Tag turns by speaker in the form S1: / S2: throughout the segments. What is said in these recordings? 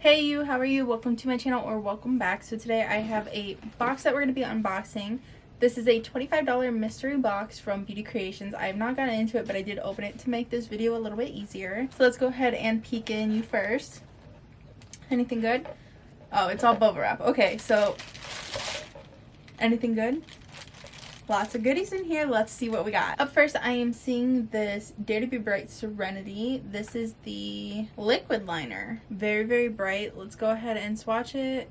S1: Hey you, how are you? Welcome to my channel, or welcome back. So today I have a box that we're going to be unboxing. This is a $25 mystery box from Beauty Creations. I have not gotten into it, but I did open it to make this video a little bit easier. So let's go ahead and peek in you first. Anything good? Oh, it's all bubble wrap. Okay, so anything good? Lots of goodies in here. Let's see what we got. Up first, I am seeing this Dare to Be Bright Serenity. This is the liquid liner. Very, very bright. Let's go ahead and swatch it.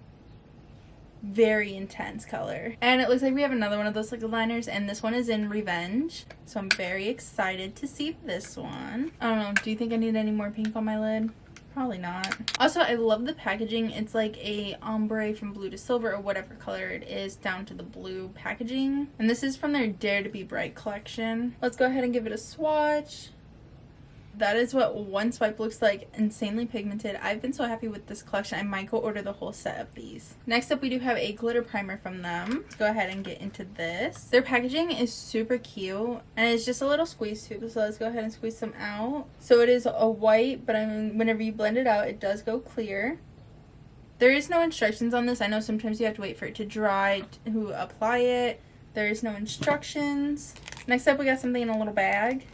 S1: Very intense color. And it looks like we have another one of those liquid liners, and this one is in Revenge. So I'm very excited to see this one. I don't know. Do you think I need any more pink on my lid? Probably not. Also, I love the packaging. It's like a ombre from blue to silver, or whatever color it is, down to the blue packaging. And this is from their Dare to Be Bright collection. Let's go ahead and give it a swatch. That is what one swipe looks like. Insanely pigmented. I've been so happy with this collection. I might go order the whole set of these. Next up, we do have a glitter primer from them. Let's go ahead and get into this. Their packaging is super cute, and it's just a little squeeze tube. So let's go ahead and squeeze some out. So it is a white, but whenever you blend it out, it does go clear. There is no instructions on this. I know sometimes you have to wait for it to dry to apply it. There is no instructions. Next up, we got something in a little bag.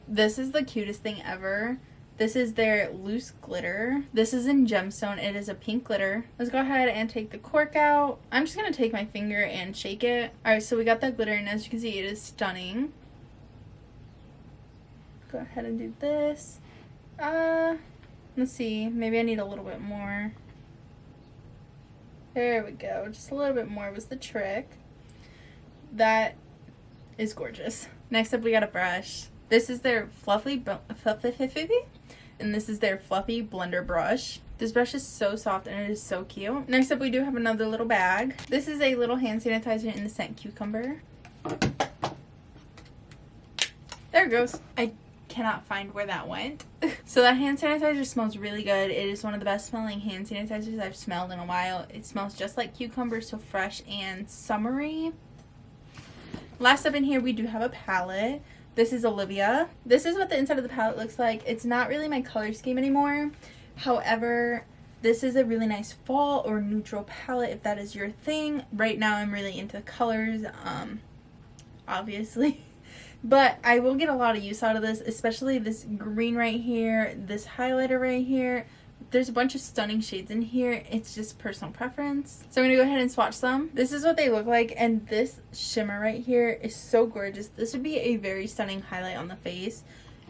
S1: This is the cutest thing ever. This is their loose glitter. This is in gemstone. It is a pink glitter. Let's go ahead and take the cork out. I'm just going to take my finger and shake it. Alright, so we got that glitter, and as you can see, it is stunning. Go ahead and do this. Let's see. Maybe I need a little bit more. There we go. Just a little bit more was the trick. That is gorgeous. Next up, we got a brush. This is their fluffy, and this is their fluffy blender brush. This brush is so soft and it is so cute. Next up, we do have another little bag. This is a little hand sanitizer in the scent cucumber. There it goes. I cannot find where that went. So that hand sanitizer smells really good. It is one of the best smelling hand sanitizers I've smelled in a while. It smells just like cucumber, so fresh and summery. Last up in here, we do have a palette. This is Olivia. This is what the inside of the palette looks like. It's not really my color scheme anymore. However, this is a really nice fall or neutral palette if that is your thing. Right now, I'm really into colors, obviously. But I will get a lot of use out of this, especially this green right here, this highlighter right here. There's a bunch of stunning shades in here. It's just personal preference. So I'm going to go ahead and swatch some. This is what they look like, and this shimmer right here is so gorgeous. This would be a very stunning highlight on the face.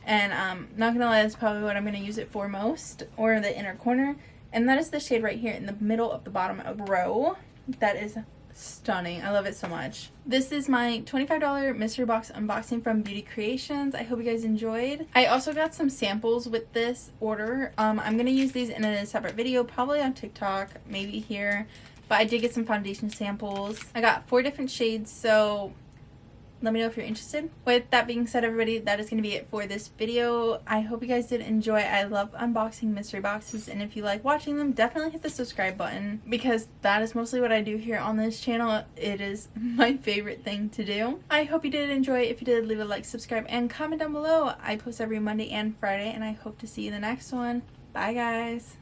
S1: And not going to lie, that's probably what I'm going to use it for most, or the inner corner. And that is the shade right here in the middle of the bottom row. That is stunning. I love it so much. This is my $25 mystery box unboxing from Beauty Creations. I hope you guys enjoyed. I also got some samples with this order. I'm gonna use these in a separate video, probably on TikTok, maybe here, but I did get some foundation samples. I got 4 different shades, so let me know if you're interested. With that being said, everybody, that is going to be it for this video. I hope you guys did enjoy. I love unboxing mystery boxes, and if you like watching them, definitely hit the subscribe button, because that is mostly what I do here on this channel. It is my favorite thing to do. I hope you did enjoy. If you did, leave a like, subscribe, and comment down below. I post every Monday and Friday, and I hope to see you in the next one. Bye, guys.